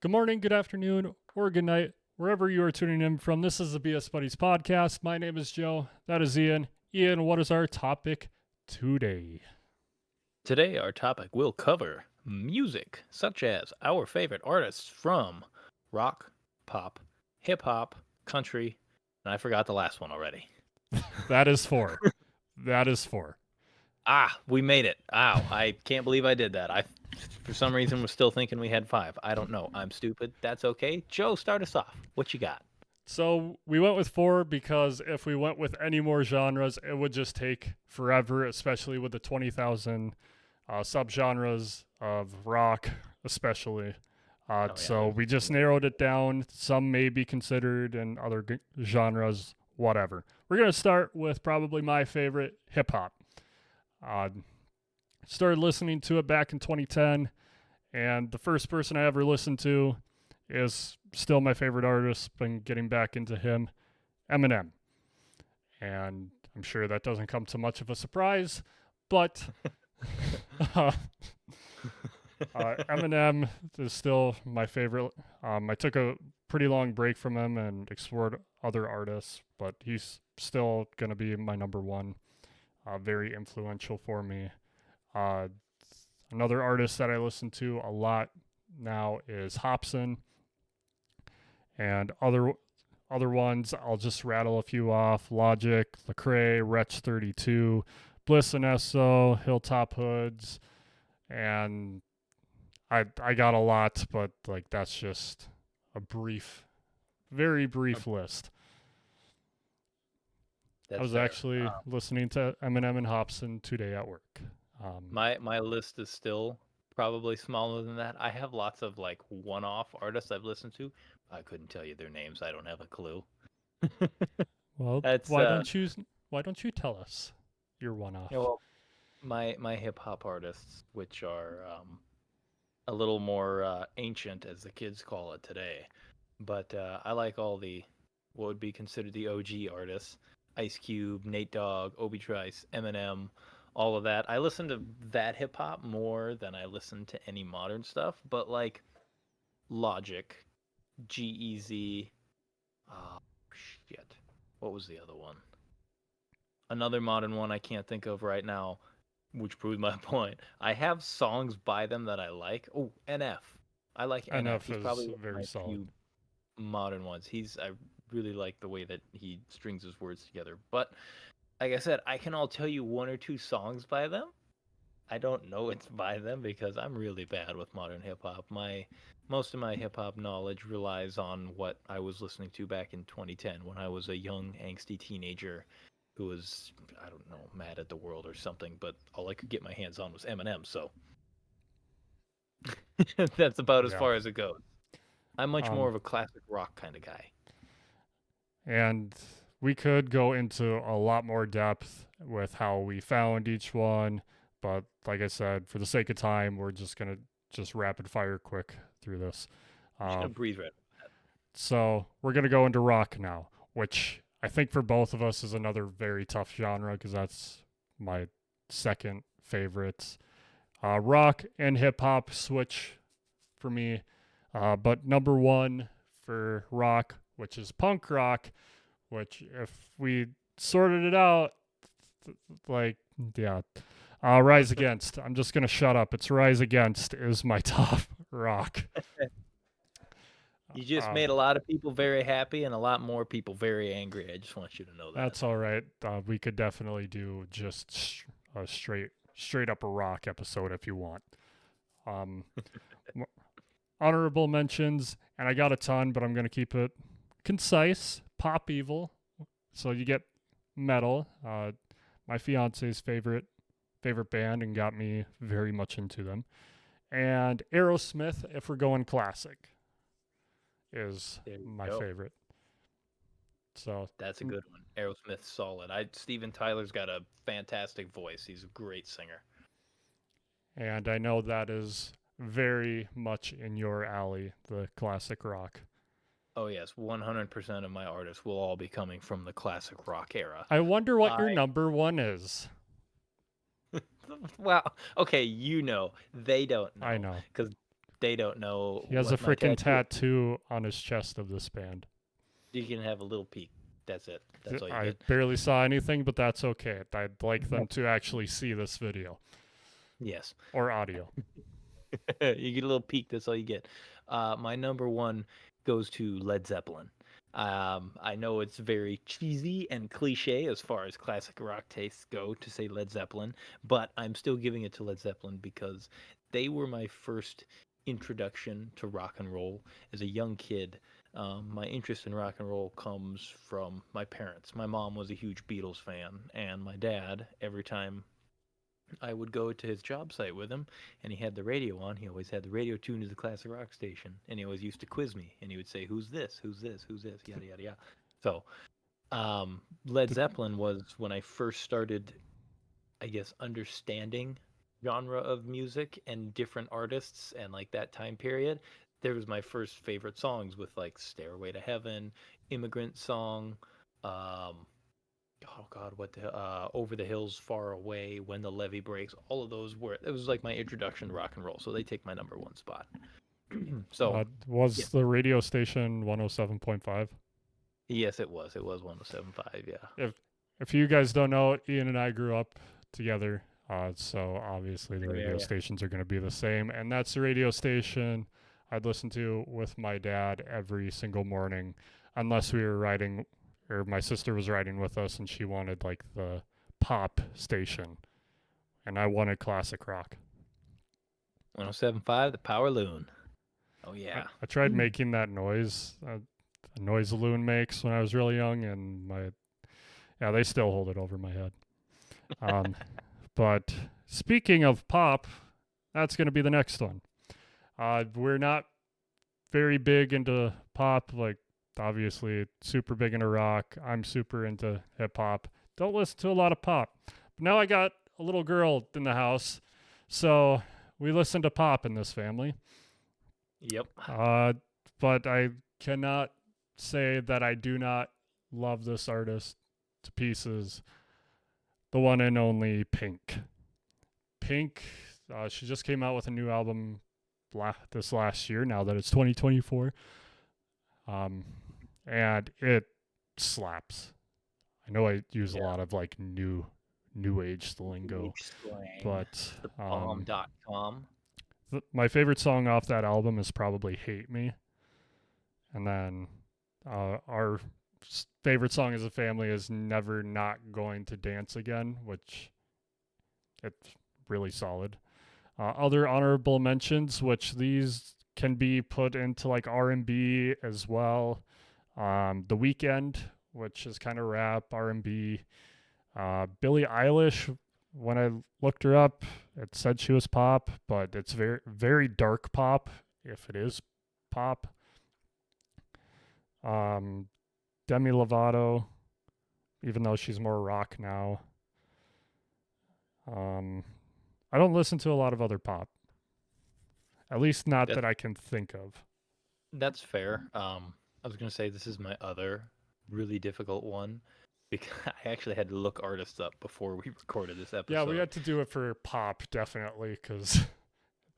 Good morning, good afternoon, or good night, wherever you are tuning in from. This is the BS Buddies podcast. My name is Joe. That is Ian. Ian, what is our topic today? Today, our topic will cover music, such as our favorite artists from rock, pop, hip hop, country, and I forgot the last one already. That is four. That is four. We made it. Ow, I can't believe I did that. For some reason, was still thinking we had five. I don't know. I'm stupid. That's okay. Joe, start us off. What you got? So we went with four because if we went with any more genres, it would just take forever, especially with the 20,000 subgenres of rock, especially. Oh, yeah, So there's we just narrowed it down. Some may be considered in other genres, whatever. We're going to start with probably my favorite, hip hop. Uh, Started listening to it back in 2010, and the first person I ever listened to is still my favorite artist. Been getting back into him, Eminem. And I'm sure that doesn't come to much of a surprise, but uh, Eminem is still my favorite. I took a pretty long break from him and explored other artists, but he's still going to be my number one. Very influential for me. Uh, Another artist that I listen to a lot now is Hobson, and other ones I'll just rattle a few off: Logic, Lecrae, Wretch 32, Bliss and Esso, Hilltop Hoods, and I got a lot, but like that's just a brief, very Um, brief list. I That's was fair. actually listening to Eminem and Hobson today at work. Um, My list is still probably smaller than that. I have lots of like one-off artists I've listened to. I couldn't tell you their names. I don't have a clue. well, That's why don't you tell us your one off? well, my hip hop artists, which are a little more ancient, as the kids call it today. But I like all the what would be considered the OG artists: Ice Cube, Nate Dogg, Obi Trice, Eminem, all of that. I listen to that hip hop more than I listen to any modern stuff. But like Logic, G-Eazy, oh shit, what was the other one? Another modern one I can't think of right now, which proves my point. I have songs by them that I like. Oh, NF. I like NF. NF He's probably is one of very my solid. few modern ones. I really like the way that he strings his words together. But like I said, I can all tell you one or two songs by them. I don't know it's by them because I'm really bad with modern hip hop. My Most of my hip hop knowledge relies on what I was listening to back in 2010 when I was a young angsty teenager who was, I don't know, mad at the world or something, but all I could get my hands on was Eminem, so that's about as Yeah. far as it goes. I'm much more Um, of a classic rock kind of guy. and we could go into a lot more depth with how we found each one, but like I said, for the sake of time, we're just gonna just rapid fire quick through this. I'm just Uh, gonna breathe right. so we're gonna go into rock now, which I think for both of us is another very tough genre because that's my second favorite. Rock and hip hop switch for me, but number one for rock, which is punk rock, which if we sorted it out, like, yeah. Rise Against. I'm just going to shut up. It's Rise Against is my top rock. You just Uh, made a lot of people very happy and a lot more people very angry. I just want you to know that. that's all right. We could definitely do just a straight up a rock episode if you want. Um, Honorable mentions, and I got a ton, but I'm going to keep it concise. Pop Evil. So you get metal. My fiance's favorite band and got me very much into them. And Aerosmith, if we're going classic, is There you my go. favorite. So, That's a good one. Aerosmith's solid. Steven Tyler's got a fantastic voice. He's a great singer. and I know that is very much in your alley, the classic rock. Oh yes, 100% of my artists will all be coming from the classic rock era. I wonder what I your number one is. Well, okay, you know, they don't I know know. because they don't know He has a what my freaking tattoo. tattoo on his chest of this band. You can have a little peek. That's it. That's all you I get. barely saw anything, but that's okay. I'd like them to actually see this video Yes. or audio. You get a little peek. That's all you get. My number one goes to Led Zeppelin. I know it's very cheesy and cliche as far as classic rock tastes go to say Led Zeppelin, but I'm still giving it to Led Zeppelin because they were my first introduction to rock and roll as a young kid. My interest in rock and roll comes from my parents. My mom was a huge Beatles fan, and my dad, every time I would go to his job site with him, and he had the radio on. He always had the radio tuned to the classic rock station, and he always used to quiz me, and he would say, "Who's this? Who's this? Who's this?" Yada yada yada. So, Led Zeppelin was when I first started, I guess, understanding genre of music and different artists, and like that time period. There was my first favorite songs with like "Stairway to Heaven," "Immigrant Song," um, oh God, what the Over the Hills, Far Away, When the Levee Breaks, all of those were it was like my introduction to rock and roll. So they take my number one spot. So yeah, Was the radio station 107.5? yes, it was. It was 107.5. Yeah. If if you guys don't know, Ian and I grew up together, so obviously the Same radio area. stations are going to be the same, and that's the radio station I'd listen to with my dad every single morning, unless we were riding, or my sister was riding with us, and she wanted like the pop station, and I wanted classic rock. 107.5, the Power Loon. Oh I, yeah. I tried making that noise, a noise a loon makes when I was really young, and my yeah, they still hold it over my head. Um, but speaking of pop, that's going to be the next one. We're not very big into pop, like obviously super big into rock. I'm super into hip hop. Don't listen to a lot of pop. But now I got a little girl in the house, so we listen to pop in this family. Yep. Uh, but I cannot say that I do not love this artist to pieces. The one and only Pink. Pink, she just came out with a new album this last year. Now that it's 2024, um, and it slaps. I know I use a Yeah. lot of like new age lingo, Age slang. but The bomb.com. my favorite song off that album is probably "Hate Me," and then our favorite song as a family is "Never Not Going to Dance Again," which it's really solid. Other honorable mentions, which these can be put into like R&B as well. The Weekend, which is kind of rap R&B. Billie Eilish, when I looked her up, it said she was pop, but it's very dark pop if it is pop. Um, Demi Lovato, even though she's more rock now. Um, I don't listen to a lot of other pop, at least not That that I can think of. that's fair. I was gonna say this is my other really difficult one because I actually had to look artists up before we recorded this Yeah, we episode. had to do it for pop definitely because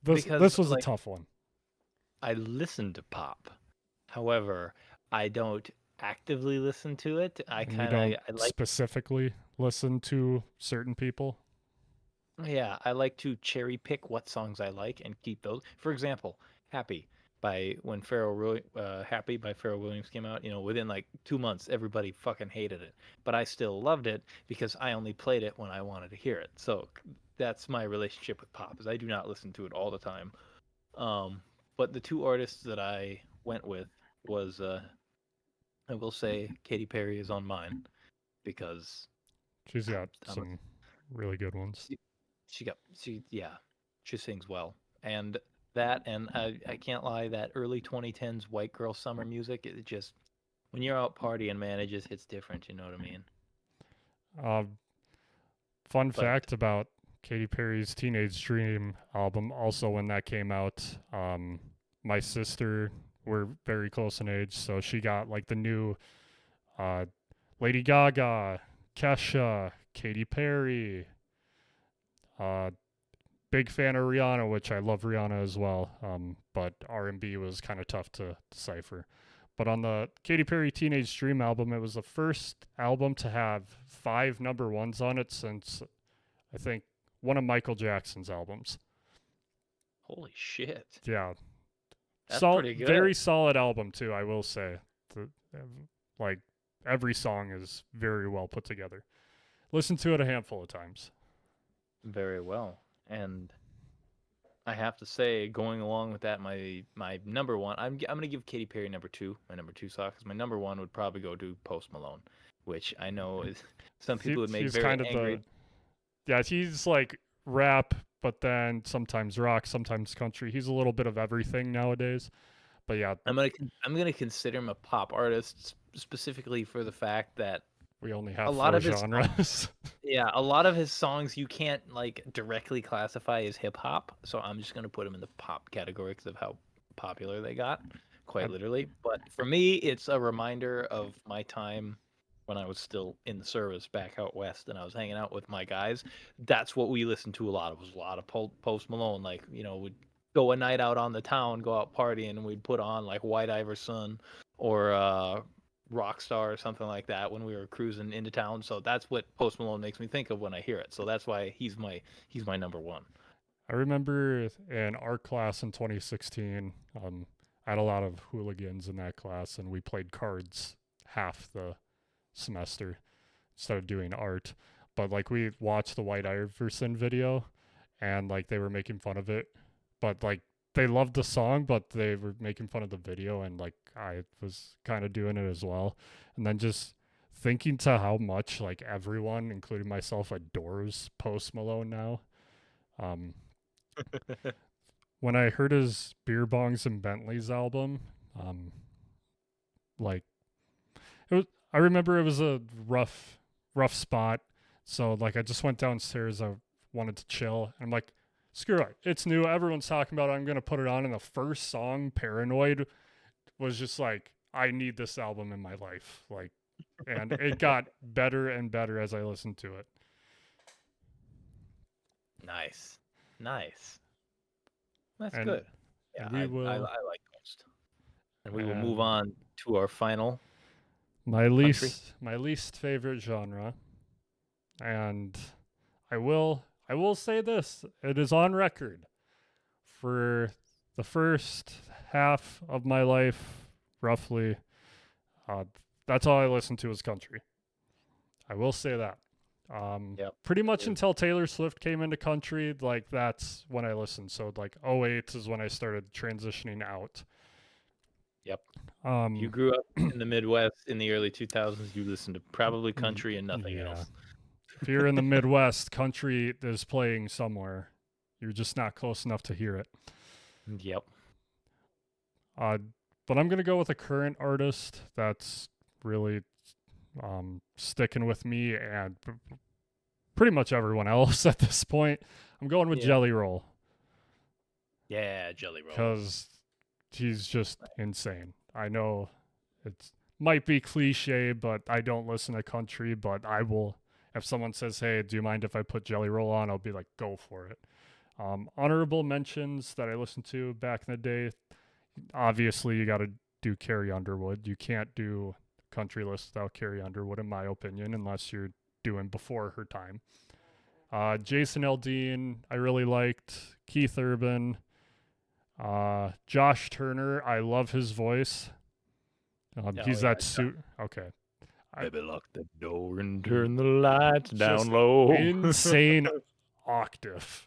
Because this was a like tough one. I listen to pop. However, I don't actively listen to it. I And you kind don't of I like specifically listen to certain people. yeah, I like to cherry pick what songs I like and keep those. For example, Happy by when Happy by Pharrell Williams came out, within like 2 months everybody fucking hated it. But I still loved it because I only played it when I wanted to hear it. So that's my relationship with pop is I do not listen to it all the time. But the two artists that I went with was I will say Katy Perry is on mine because She's got I'm a some really good ones. she, yeah, she sings well. And that and I can't lie, that early 2010s white girl summer music, it just when you're out partying, man, it just hits different, you know what I mean? Uh, Fun But fact about Katy Perry's Teenage Dream album, also when that came out, my sister, we're very close in age, so she got like the new uh, Lady Gaga, Kesha, Katy Perry, uh, big fan of Rihanna, which I love Rihanna as well. but R&B was kind of tough to decipher. But on the Katy Perry Teenage Dream album, it was the first album to have 5 number 1s on it since I think one of Michael Jackson's albums. Holy shit. Yeah, That's pretty good. very solid album too. I will say, the, like every song is very well put together. Listen to it a handful of times. Very well. And I have to say, going along with that, my number one, I'm gonna give Katy Perry number two, my number two song, because my number one would probably go to Post Malone, which I know is some people would make He's very kind of angry. the yeah. He's like rap, but then sometimes rock, sometimes country. He's a little bit of everything nowadays. But yeah, I'm gonna consider him a pop artist specifically for the fact that we only a have lot four of his songs, genres. yeah, a lot of his songs you can't like directly classify as hip hop, so I'm just gonna put him in the pop category because of how popular they got, I, quite literally. But for me, it's a reminder of my time when I was still in the service back out west, and I was hanging out with my guys. That's what we listened to a lot. It was a lot of Post Malone. Like, we'd go a night out on the town, go out partying, and we'd put on like White Iverson or Rockstar or something like that when we were cruising into town. So that's what Post Malone makes me think of when I hear it. So that's why he's my number one. I remember in art class in 2016, I had a lot of hooligans in that class, and we played cards half the semester instead of doing art. But like we watched the White Iverson video, and like they were making fun of it, but like they loved the song, but they were making fun of the video, and like I was kind of doing it as well. And then just thinking to how much like everyone, including myself, adores Post Malone now. Um, when I heard his Beer Bongs and Bentleys album, um, like it was, I remember it was a rough spot. So like I just went downstairs. I wanted to chill. And I'm like, screw it. It's new. Everyone's talking about it. I'm gonna put it on. And the first song, Paranoid, was just like, I need this album in my life. Like, and it got better and better as I listened to it. Nice, nice. That's And good. Yeah, we I will like Ghost. And we will move and on to our final my country. least favorite genre. And I will say this. It is on record. For the first half of my life, roughly, uh, that's all I listened to was country. I will say that. Yep. Pretty much until Taylor Swift came into country, like that's when I listened. So like '08 is when I started transitioning out. Yep. If you Um, grew up in the Midwest in the early 2000s, you listened to probably country and nothing yeah. else. If you're in the Midwest, country is playing somewhere. You're just not close enough to hear it. Yep. Uh, but I'm gonna go with a current artist that's really sticking with me and pretty much everyone else at this point. I'm going with Yeah. Jelly Roll Yeah, Jelly Roll. because he's just insane. I know it might be cliche, but I don't listen to country, but I will. If someone says, "Hey, do you mind if I put Jelly Roll on?" I'll be like, "Go for it." Honorable mentions that I listened to back in the day. Obviously, you got to do Carrie Underwood. You can't do country list without Carrie Underwood, in my opinion, unless you're doing before her time. Jason Aldean, I really liked. Keith Urban, Josh Turner, I love his voice. Oh He's yeah. that suit. Okay, I, Baby, lock the door and turn the lights down just low. insane octave.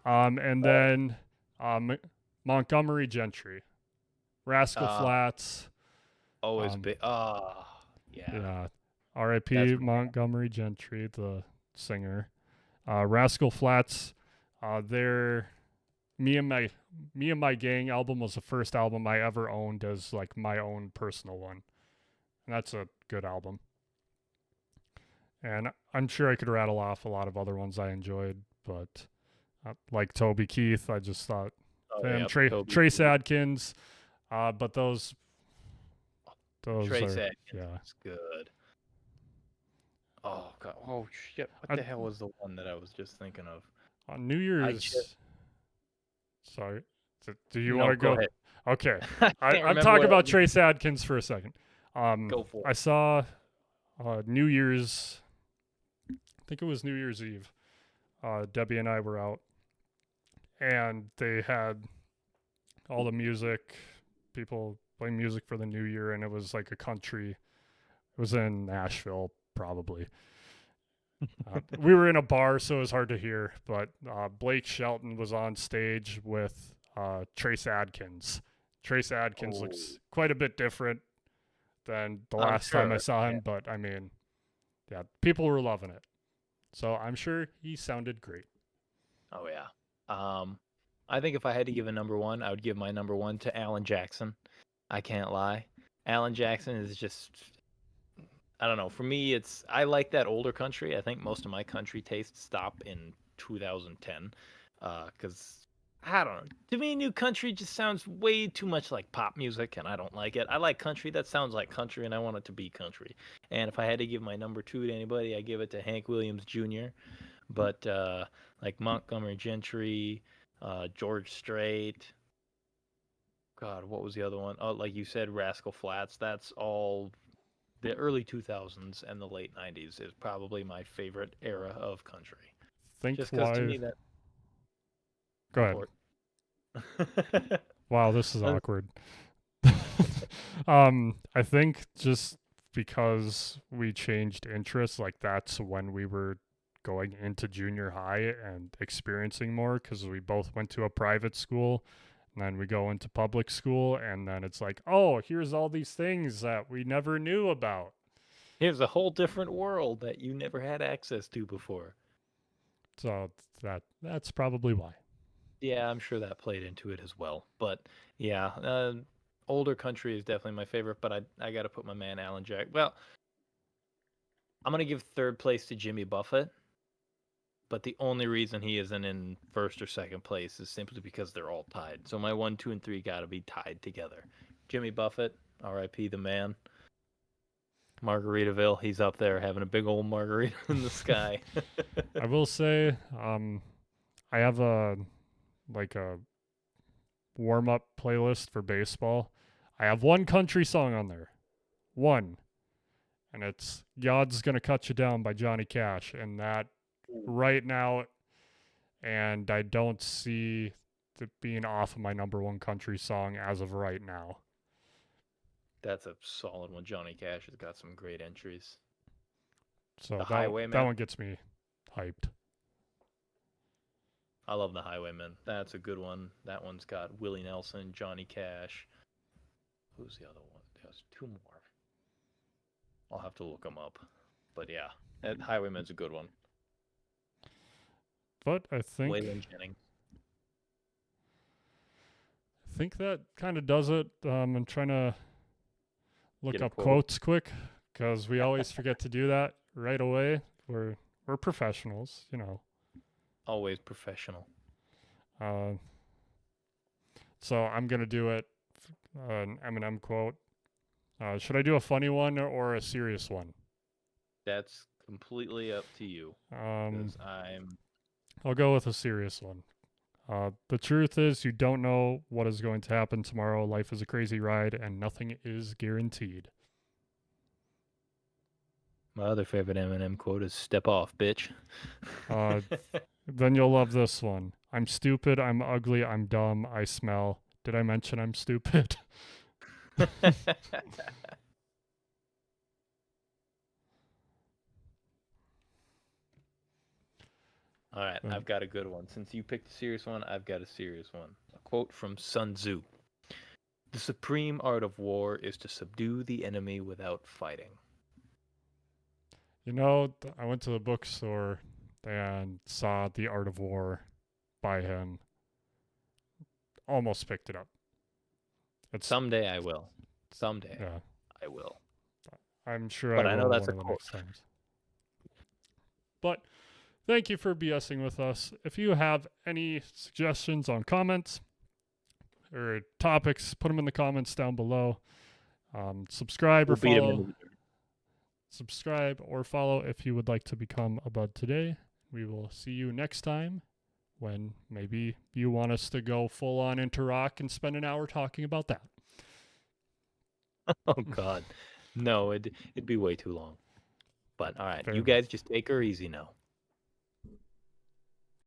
And then um, Montgomery Gentry, Rascal uh, Flats. always Um, big. Oh, yeah. yeah, That's R.I.P. Montgomery Gentry, the singer. Rascal Flats. Their Me and My Gang album was the first album I ever owned as like my own personal one, and that's a good album. And I'm sure I could rattle off a lot of other ones I enjoyed, but like Toby Keith, I just thought oh him, yeah. Toby Trace Keith. Adkins, but those Trace are Atkins yeah. is good. Oh god. Oh shit. What I, the hell was the one that I was just thinking of? on New I just Year's, sorry. Do you want No, to go go? ahead. Okay. I can't I'm remember talking what I about was. Trace Adkins for a second. Go for I saw New Year's, I think it was New Year's Eve. Debbie and I were out, and they had all the music, people playing music for the new year, and it was like a country. It was in Nashville, probably. it. We were in a bar, so it was hard to hear, but Blake Shelton was on stage with Trace Adkins. Trace Adkins Oh, looks quite a bit different than the I'm last time I sure. saw Yeah. him, but I mean, yeah, people were loving it. So I'm sure he sounded great. Oh yeah. Um, I think if I had to give a number one, I would give my number one to Alan Jackson. I can't lie. Alan Jackson is just, I don't know. For me, it's I like that older country. I think most of my country tastes stop in 2010, because I don't know. To me, new country just sounds way too much like pop music, and I don't like it. I like country that sounds like country, and I want it to be country. And if I had to give my number two to anybody, I give it to Hank Williams Jr. But like Montgomery Gentry, George Strait. God, what was the other one? Oh, like you said, Rascal Flats. That's all the early 2000s and the late 90s is probably my favorite era of country. Think Just because to why? me that Go go ahead. for it. Wow, this is Uh, awkward. I think just because we changed interests, like that's when we were going into junior high and experiencing more because we both went to a private school and then we go into public school and then it's like, oh, here's all these things that we never knew about. Here's a whole different world that you never had access to before. So that's probably why. Yeah, I'm sure that played into it as well. But yeah, older country is definitely my favorite. But I got to put my man Alan Jack. Well, I'm gonna give third place to Jimmy Buffett. But the only reason he isn't in first or second place is simply because they're all tied. So my one, two, and three got to be tied together. Jimmy Buffett, R.I.P. the man. Margaritaville, he's up there having a big old margarita in the sky. I will say, I have a like a warm up playlist for baseball. I have one country song on there. One. And it's God's Gonna Cut You Down by Johnny Cash. And that right now, and I don't see it being off of my number one country song as of right now. That's a solid one. Johnny Cash has got some great entries. So The that Highwayman. one gets me hyped. I love The Highwayman. That's a good one. That one's got Willie Nelson, Johnny Cash. Who's the other one? There's two more. I'll have to look them up. But yeah, that Highwayman's a good one. But I Waylon Jennings. think that kind of does it. I'm trying to look Get a up quote. quotes quick because we always forget to do that right away. We're professionals, you know. Always professional. Uh, so I'm gonna do it. An Eminem quote. Should I do a funny one or a serious one? That's completely up to you. Um, Because I'm. I'll go with a serious one. The truth is, you don't know what is going to happen tomorrow. Life is a crazy ride, and nothing is guaranteed. My other favorite Eminem quote is "Step off, bitch." Uh, then you'll love this one. I'm stupid. I'm ugly. I'm dumb. I smell. Did I mention I'm stupid? All right, I've got a good one. Since you picked a serious one, I've got a serious one. A quote from Sun Tzu: "The supreme art of war is to subdue the enemy without fighting." You know, I went to the bookstore and saw The Art of War by him. Almost picked it up. It's Someday I will. Someday yeah. I will. I'm sure I But I know will that's one a of the quote. next times. But thank you for BSing with us. If you have any suggestions on comments or topics, put them in the comments down below. Subscribe or We'll beat him follow. in the Subscribe or follow if you would like to become a bud today. We will see you next time when maybe you want us to go full on into rock and spend an hour talking about that. Oh God, no, it'd be way too long. But all right, Fair you enough. guys just take her easy now.